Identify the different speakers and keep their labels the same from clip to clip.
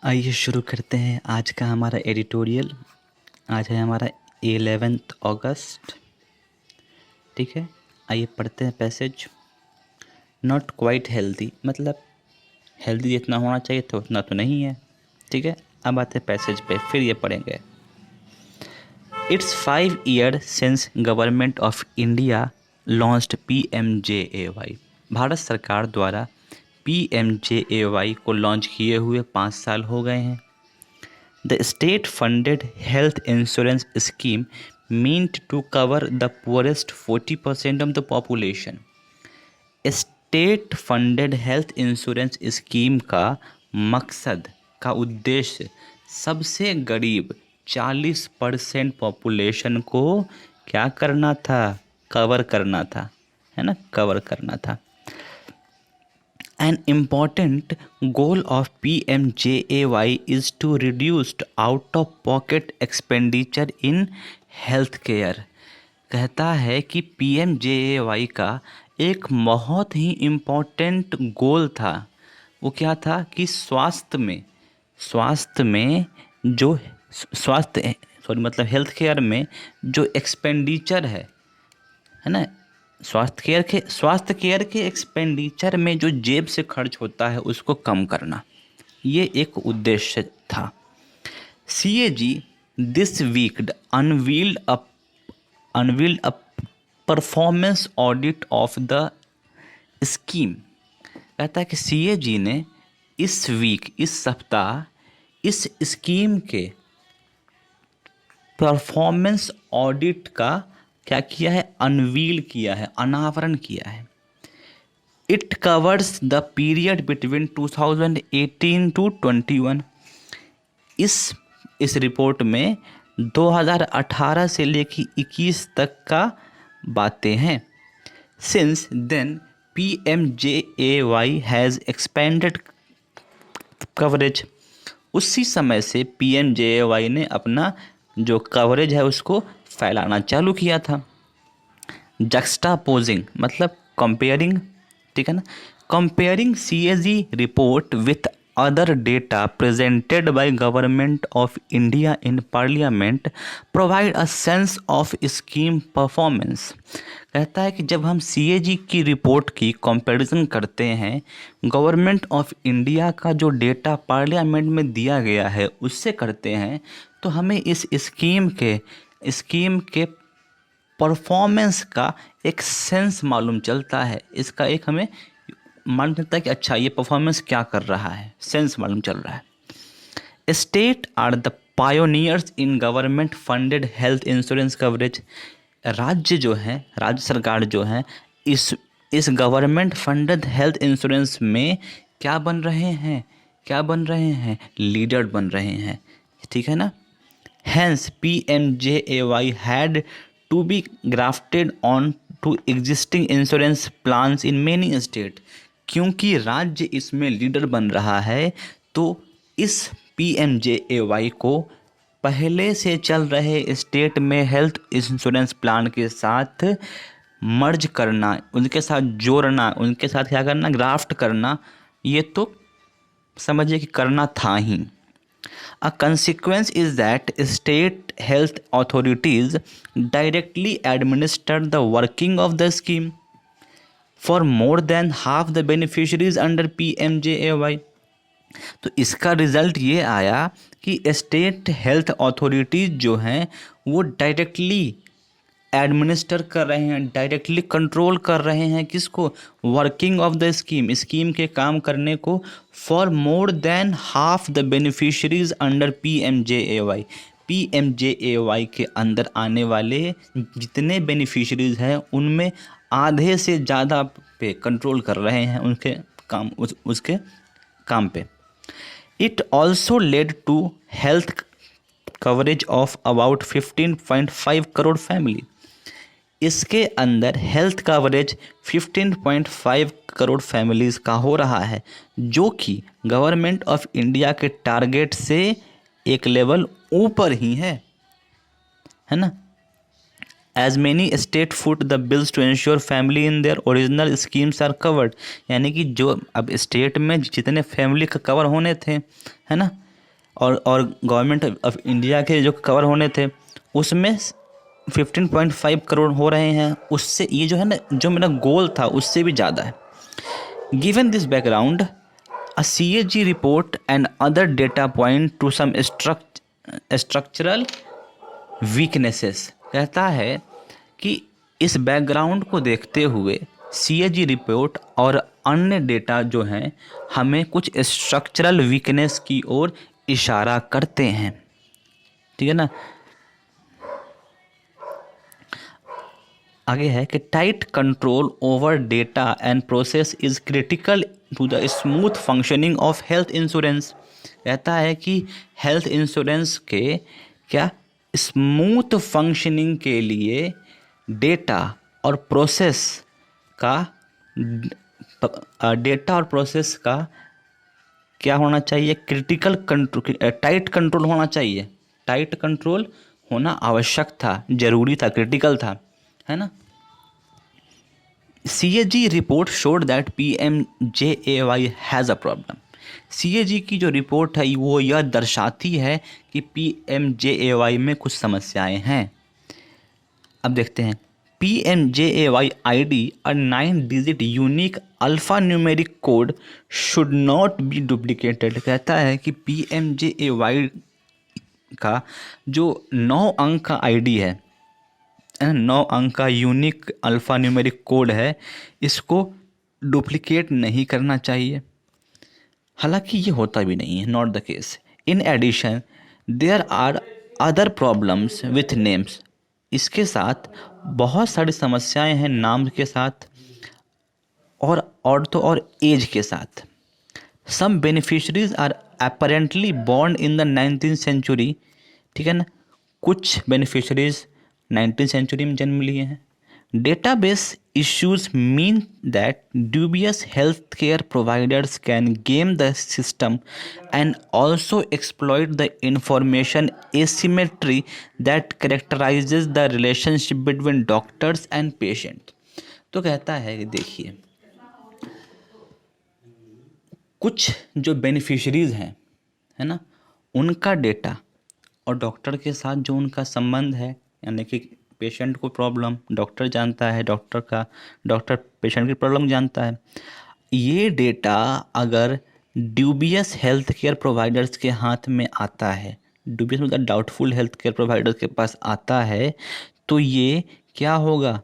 Speaker 1: आइए शुरू करते हैं आज का हमारा एडिटोरियल। आज है हमारा 11 अगस्त। ठीक है, आइए पढ़ते हैं पैसेज। नॉट क्वाइट हेल्दी, मतलब हेल्दी जितना होना चाहिए था उतना तो नहीं है। ठीक है, अब आते हैं पैसेज पे, फिर ये पढ़ेंगे। It's 5 year since government of India launched PMJAY। Bharat सरकार द्वारा PMJAY को लॉन्च किए हुए 5 साल हो गए हैं। The state-funded health insurance scheme meant to cover the poorest 40% of the population. State funded health insurance scheme का मकसद का उद्देश्य सबसे गरीब 40% पॉपुलेशन को क्या करना था? कवर करना था, है ना, कवर करना था। An important goal of PMJAY is to reduce out-of-pocket expenditure in healthcare। कहता है कि PMJAY का एक बहुत ही इम्पोर्टेंट गोल था। वो क्या था कि स्वास्थ्य में जो मतलब हेल्थ केयर में जो एक्सपेंडिचर है ना, स्वास्थ्य केयर के एक्सपेंडिचर में जो जेब से खर्च होता है उसको कम करना, ये एक उद्देश्य था। CAG this week unveiled a performance audit of the scheme. कहता है कि CAG ने इस सप्ताह इस स्कीम के परफॉर्मेंस ऑडिट का क्या किया है? अनवील किया है, अनावरण किया है। It covers the period between 2018 to 21। इस रिपोर्ट में 2018 से लेकर 21 तक का बातें हैं। Since then PMJAY has expanded coverage. उसी समय से PMJAY ने अपना जो कवरेज है उसको फैलाना चालू किया था। जक्स्टापोजिंग मतलब कंपेयरिंग, ठीक है ना, comparing CAG report with other data presented by government of India in parliament provide a sense of scheme performance. कहता है कि जब हम CAG की रिपोर्ट की कंपैरिजन करते हैं गवर्नमेंट ऑफ इंडिया का जो डेटा पार्लियामेंट में दिया गया है उससे करते हैं, तो हमें इस स्कीम के परफॉर्मेंस का एक सेंस मालूम चलता है। इसका एक हमें मालूम चलता है कि अच्छा ये परफॉर्मेंस क्या कर रहा है, सेंस मालूम चल रहा है। State are the pioneers in government funded health insurance coverage. राज्य सरकार जो है इस गवर्नमेंट फंडेड हेल्थ इंश्योरेंस में क्या बन रहे हैं? लीडर बन रहे हैं, ठीक है ना। Hence PMJAY had to be grafted on to existing insurance plans in many states। क्योंकि राज्य इसमें लीडर बन रहा है तो इस PMJAY को पहले से चल रहे स्टेट में हेल्थ इंश्योरेंस प्लान के साथ मर्ज करना, उनके साथ जोड़ना, उनके साथ क्या करना? ग्राफ्ट करना। ये तो समझिए कि करना था ही। A consequence is that state health authorities directly administer the working of the scheme for more than half the beneficiaries under PMJAY। तो इसका रिजल्ट ये आया कि स्टेट हेल्थ अथॉरिटीज़ जो हैं वो डायरेक्टली एडमिनिस्टर कर रहे हैं, डायरेक्टली कंट्रोल कर रहे हैं किसको? वर्किंग ऑफ द स्कीम के काम करने को। For more than half the beneficiaries under PMJAY। PMJAY के अंदर आने वाले जितने बेनिफिशरीज हैं उनमें आधे से ज़्यादा पे कंट्रोल कर रहे हैं उनके काम, उसके काम पे। It also led to health coverage of about 15.5 crore family. इसके अंदर हेल्थ कवरेज 15.5 करोड़ फैमिलीज़ का हो रहा है, जो कि गवर्नमेंट ऑफ इंडिया के टारगेट से एक लेवल ऊपर ही है ना। As many state put the bills to insure family in their original schemes are covered. यानी कि जो अब स्टेट में जितने फैमिली का कवर होने थे, है ना, और गवर्नमेंट ऑफ इंडिया के जो कवर होने थे उसमें 15.5 करोड़ हो रहे हैं, उससे ये जो है ना, जो मेरा गोल था उससे भी ज़्यादा है। Given this background, a CAG report and other data point to some structural weaknesses. कहता है कि इस बैकग्राउंड को देखते हुए CAG रिपोर्ट और अन्य डेटा जो हैं हमें कुछ स्ट्रक्चरल वीकनेस की ओर इशारा करते हैं। ठीक है ना। आगे है कि tight control over data and process is critical to the smooth functioning of health insurance. कहता है कि हेल्थ इंश्योरेंस के क्या स्मूथ फंक्शनिंग के लिए डेटा और प्रोसेस का क्या होना चाहिए, क्रिटिकल कंट्रोल, टाइट कंट्रोल होना चाहिए। टाइट कंट्रोल होना आवश्यक था, जरूरी था, क्रिटिकल था, है ना। CAG report showed that PMJAY has a problem. CAG की जो रिपोर्ट है वो यह दर्शाती है कि PMJAY में कुछ समस्याएं हैं। अब देखते हैं। PMJAY ID, a 9-digit unique alpha numeric code, should not be duplicated. कहता है कि PMJAY का जो 9 अंक का ID है, 9 अंक का यूनिक अल्फा न्यूमेरिक कोड है, इसको डुप्लीकेट नहीं करना चाहिए। हालांकि ये होता भी नहीं है, not the case. In addition there are other problems with names. इसके साथ बहुत सारी समस्याएं हैं नाम के साथ और एज के साथ। Some beneficiaries are apparently born in the 19th century. ठीक है ना, कुछ बेनिफिशरीज 19th सेंचुरी में जन्म लिए हैं। Database issues mean that dubious healthcare providers can game the system and also exploit the information asymmetry that characterizes the relationship between doctors and patient। तो कहता है कि देखिए, कुछ जो बेनिफिशरीज हैं, है ना, उनका डेटा और डॉक्टर के साथ जो उनका संबंध है, यानी कि पेशेंट को प्रॉब्लम डॉक्टर जानता है, डॉक्टर पेशेंट की प्रॉब्लम जानता है। ये डेटा अगर ड्यूबियस हेल्थ केयर प्रोवाइडर्स के हाथ में आता है, ड्यूबियस मतलब डाउटफुल हेल्थ केयर प्रोवाइडर्स के पास आता है, तो ये क्या होगा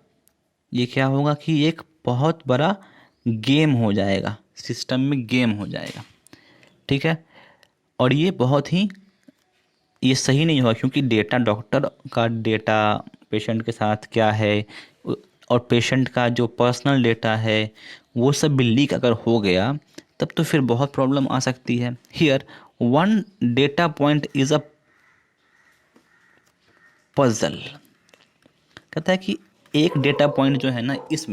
Speaker 1: कि एक बहुत बड़ा गेम हो जाएगा, सिस्टम में गेम हो जाएगा। ठीक है, और ये सही नहीं होगा, क्योंकि डेटा, डॉक्टर का डेटा पेशेंट के साथ क्या है और पेशेंट का जो पर्सनल डेटा है वो सब भी लीक अगर हो गया तब तो फिर बहुत प्रॉब्लम आ सकती है। Here one data point is a puzzle. कहता है कि एक डेटा पॉइंट जो है ना, इस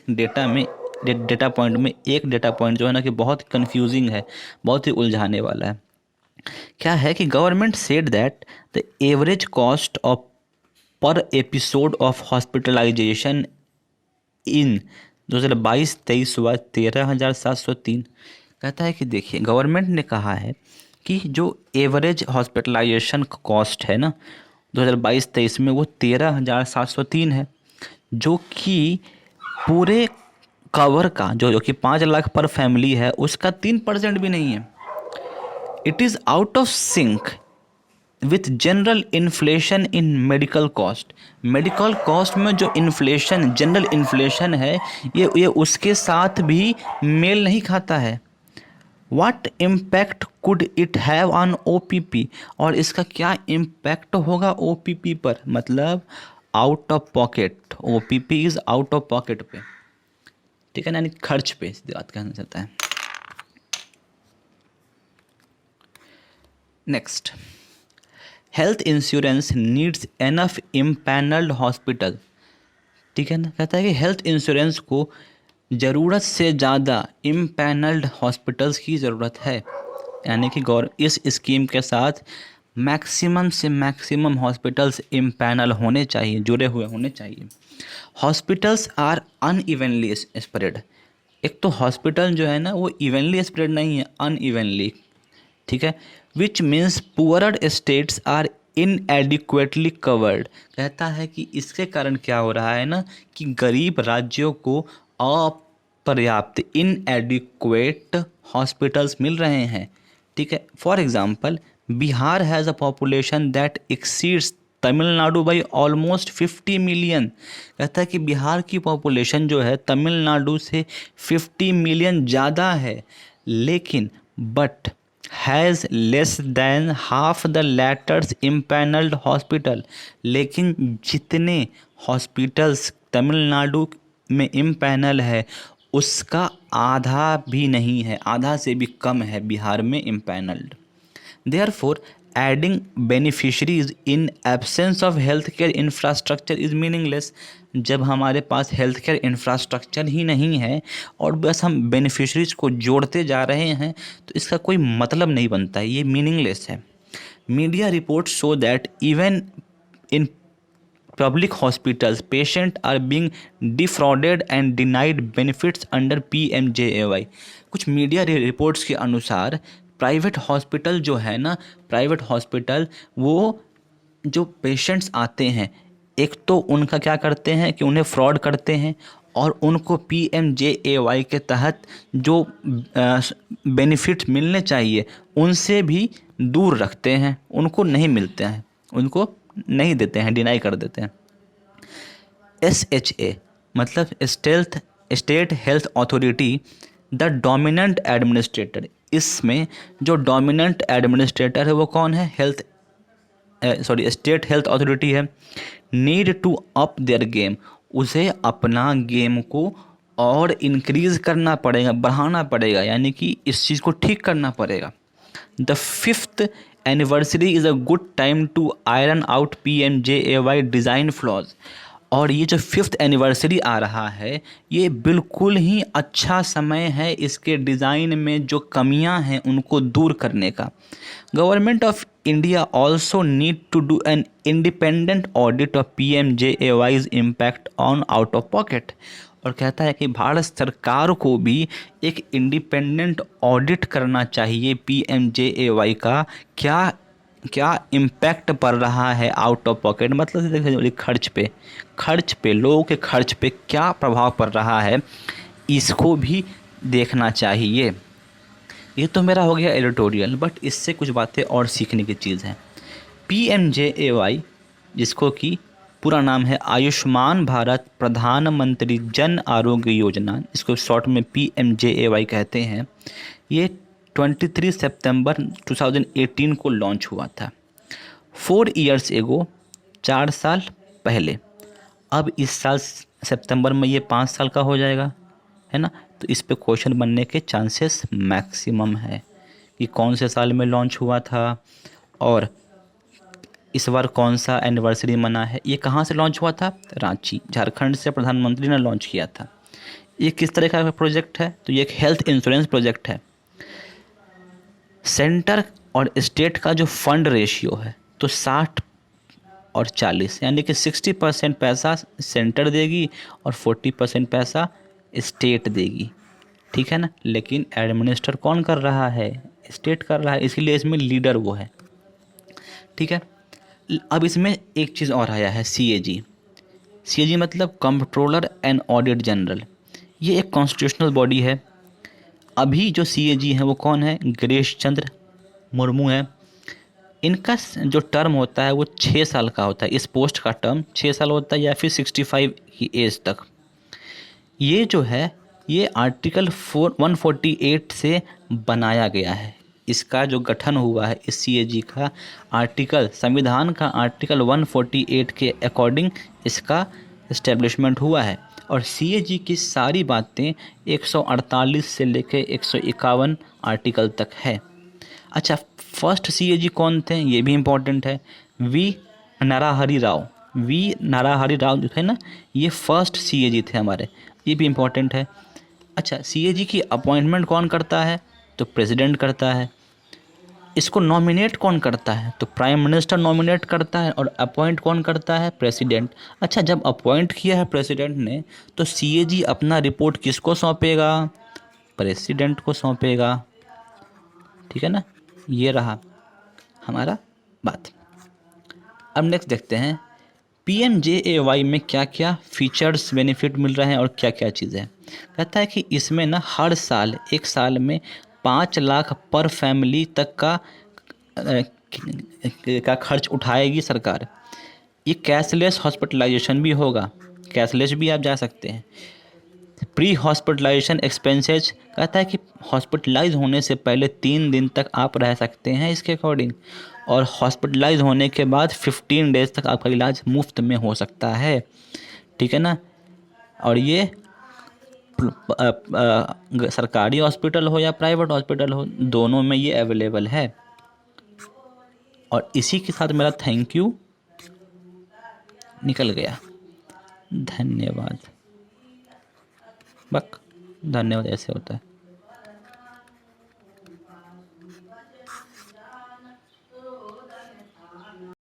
Speaker 1: डेटा पॉइंट में एक डेटा पॉइंट जो है ना कि बहुत कंफ्यूजिंग है, बहुत ही उलझाने वाला है। क्या है कि government said that the average cost of पर एपिसोड ऑफ हॉस्पिटलाइजेशन इन 2022-23 हुआ 13,703। कहता है कि देखिए, गवर्नमेंट ने कहा है कि जो एवरेज हॉस्पिटलाइजेशन कॉस्ट है ना 2022-23 में वो 13,703 है, जो कि पूरे कवर का जो कि 5 लाख पर फैमिली है उसका 3% भी नहीं है। It is out of sync with general inflation in medical cost. Medical cost में जो इन्फ्लेशन, जनरल इन्फ्लेशन है, ये उसके साथ भी मेल नहीं खाता है। What impact could it have on OPP, और इसका क्या इम्पैक्ट होगा OPP पर, मतलब out of pocket. OPP is out of pocket पे, ठीक है ना, यानी खर्च पे, सीधी बात कहना चाहता है। Next, health insurance needs enough empanelled hospital. ठीक है ना, कहता है कि हेल्थ इंश्योरेंस को ज़रूरत से ज़्यादा इम्पैनल्ड हॉस्पिटल्स की ज़रूरत है, यानी कि इस स्कीम के साथ मैक्सिमम से मैक्सिमम हॉस्पिटल्स इम्पैनल होने चाहिए, जुड़े हुए होने चाहिए। Hospitals are unevenly spread. एक तो हॉस्पिटल जो है ना वो इवनली स्प्रेड नहीं है, अनइवनली, ठीक है, which means poorer states are inadequately covered. कहता है कि इसके कारण क्या हो रहा है ना कि गरीब राज्यों को अपर्याप्त इनएडिक्वेट हॉस्पिटल्स मिल रहे हैं। ठीक है, for example Bihar has a population that exceeds Tamil Nadu by almost 50 million. कहता है कि बिहार की पॉपुलेशन जो है तमिलनाडु से 50 मिलियन ज़्यादा है, लेकिन but has less than half the letters empanelled hospital. लेकिन जितने हॉस्पिटल्स तमिलनाडु में इम्पैनल है उसका आधा भी नहीं है, आधा से भी कम है बिहार में empanelled. Therefore, adding beneficiaries in absence of healthcare infrastructure is meaningless। जब हमारे पास हेल्थ केयर इंफ्रास्ट्रक्चर ही नहीं है और बस हम बेनिफिशरीज को जोड़ते जा रहे हैं तो इसका कोई मतलब नहीं बनता है, ये मीनिंगलेस है। Media reports show that even in public hospitals patient are being defrauded and denied benefits under PMJAY। कुछ मीडिया रिपोर्ट्स के अनुसार प्राइवेट हॉस्पिटल जो है ना, प्राइवेट हॉस्पिटल वो जो पेशेंट्स आते हैं एक तो उनका क्या करते हैं कि उन्हें फ्रॉड करते हैं और उनको PMJAY के तहत जो बेनिफिट मिलने चाहिए उनसे भी दूर रखते हैं, उनको नहीं मिलते हैं, उनको नहीं देते हैं, डिनाई कर देते हैं। SHA मतलब state health authority the dominant administrator. इसमें जो डोमिनेंट एडमिनिस्ट्रेटर है वो कौन है? स्टेट हेल्थ अथॉरिटी है। Need to up their game, उसे अपना गेम को और इंक्रीज करना पड़ेगा, बढ़ाना पड़ेगा, यानी कि इस चीज़ को ठीक करना पड़ेगा। The 5th anniversary is a good time to iron out PMJAY design flaws. और ये जो 5th एनिवर्सरी आ रहा है ये बिल्कुल ही अच्छा समय है इसके डिज़ाइन में जो कमियां हैं उनको दूर करने का। Government of India also need to do an independent audit of PMJAY's impact on out of pocket. और कहता है कि भारत सरकार को भी एक इंडिपेंडेंट ऑडिट करना चाहिए PMJAY का क्या इम्पैक्ट पड़ रहा है आउट ऑफ पॉकेट, मतलब देखिए खर्च पे लोगों के खर्च पे क्या प्रभाव पड़ रहा है, इसको भी देखना चाहिए। ये तो मेरा हो गया एडिटोरियल, बट इससे कुछ बातें और सीखने की चीज़ है। PMJAY जिसको कि पूरा नाम है आयुष्मान भारत प्रधानमंत्री जन आरोग्य योजना, इसको शॉर्ट में PMJAY कहते हैं। ये 23 सितंबर 2018 को लॉन्च हुआ था। 4 years एगो, 4 साल पहले। अब इस साल सितंबर में ये 5 साल का हो जाएगा, है ना। तो इस पे क्वेश्चन बनने के चांसेस मैक्सिमम है कि कौन से साल में लॉन्च हुआ था और इस बार कौन सा एनिवर्सरी मना है। ये कहाँ से लॉन्च हुआ था? रांची, झारखंड से प्रधानमंत्री ने लॉन्च किया था। ये किस तरह का प्रोजेक्ट है? तो ये एक हेल्थ इंश्योरेंस प्रोजेक्ट है। सेंटर और स्टेट का जो फंड रेशियो है तो 60 और 40, यानी कि 60% पैसा सेंटर देगी और 40% पैसा स्टेट देगी, ठीक है ना। लेकिन एडमिनिस्टर कौन कर रहा है? स्टेट कर रहा है, इसीलिए इसमें लीडर वो है, ठीक है। अब इसमें एक चीज़ और आया है, CAG मतलब कंट्रोलर एंड ऑडिट जनरल। ये एक कॉन्स्टिट्यूशनल बॉडी है। अभी जो CAG है वो कौन है? गिरीश चंद्र मुर्मू है। इनका जो टर्म होता है वो 6 साल का होता है। इस पोस्ट का टर्म 6 साल होता है या फिर 65 की एज तक। ये जो है ये आर्टिकल 148 से बनाया गया है। इसका जो गठन हुआ है इस CAG का आर्टिकल, संविधान का आर्टिकल 148 के अकॉर्डिंग इसका इस्टेब्लिशमेंट हुआ है। और CAG की सारी बातें 148 से लेकर 151 आर्टिकल तक है। अच्छा, फर्स्ट CAG कौन थे ये भी इम्पोर्टेंट है। वी नाराहरि राव जो है ना, ये फर्स्ट CAG थे हमारे, ये भी इम्पोर्टेंट है। अच्छा, CAG की अपॉइंटमेंट कौन करता है? तो प्रेसिडेंट करता है। इसको नॉमिनेट कौन करता है? तो प्राइम मिनिस्टर नॉमिनेट करता है। और अपॉइंट कौन करता है? प्रेसिडेंट। अच्छा, जब अपॉइंट किया है प्रेसिडेंट ने तो CAG अपना रिपोर्ट किसको सौंपेगा? प्रेसिडेंट को सौंपेगा, ठीक है ना। ये रहा हमारा बात। अब नेक्स्ट देखते हैं PMJAY में क्या क्या फीचर्स बेनिफिट मिल रहे हैं और क्या क्या चीज़ें। कहता है कि इसमें ना हर साल 1 साल में 5 लाख पर फैमिली तक का खर्च उठाएगी सरकार। ये कैशलेस हॉस्पिटलाइजेशन भी होगा, कैशलेस भी आप जा सकते हैं। प्री हॉस्पिटलाइजेशन एक्सपेंसेस, कहता है कि हॉस्पिटलाइज होने से पहले 3 दिन तक आप रह सकते हैं इसके अकॉर्डिंग, और हॉस्पिटलाइज होने के बाद 15 डेज तक आपका इलाज मुफ्त में हो सकता है, ठीक है ना। और ये सरकारी हॉस्पिटल हो या प्राइवेट हॉस्पिटल हो, दोनों में ये अवेलेबल है। और इसी के साथ मेरा थैंक यू निकल गया। धन्यवाद। बक धन्यवाद ऐसे होता है।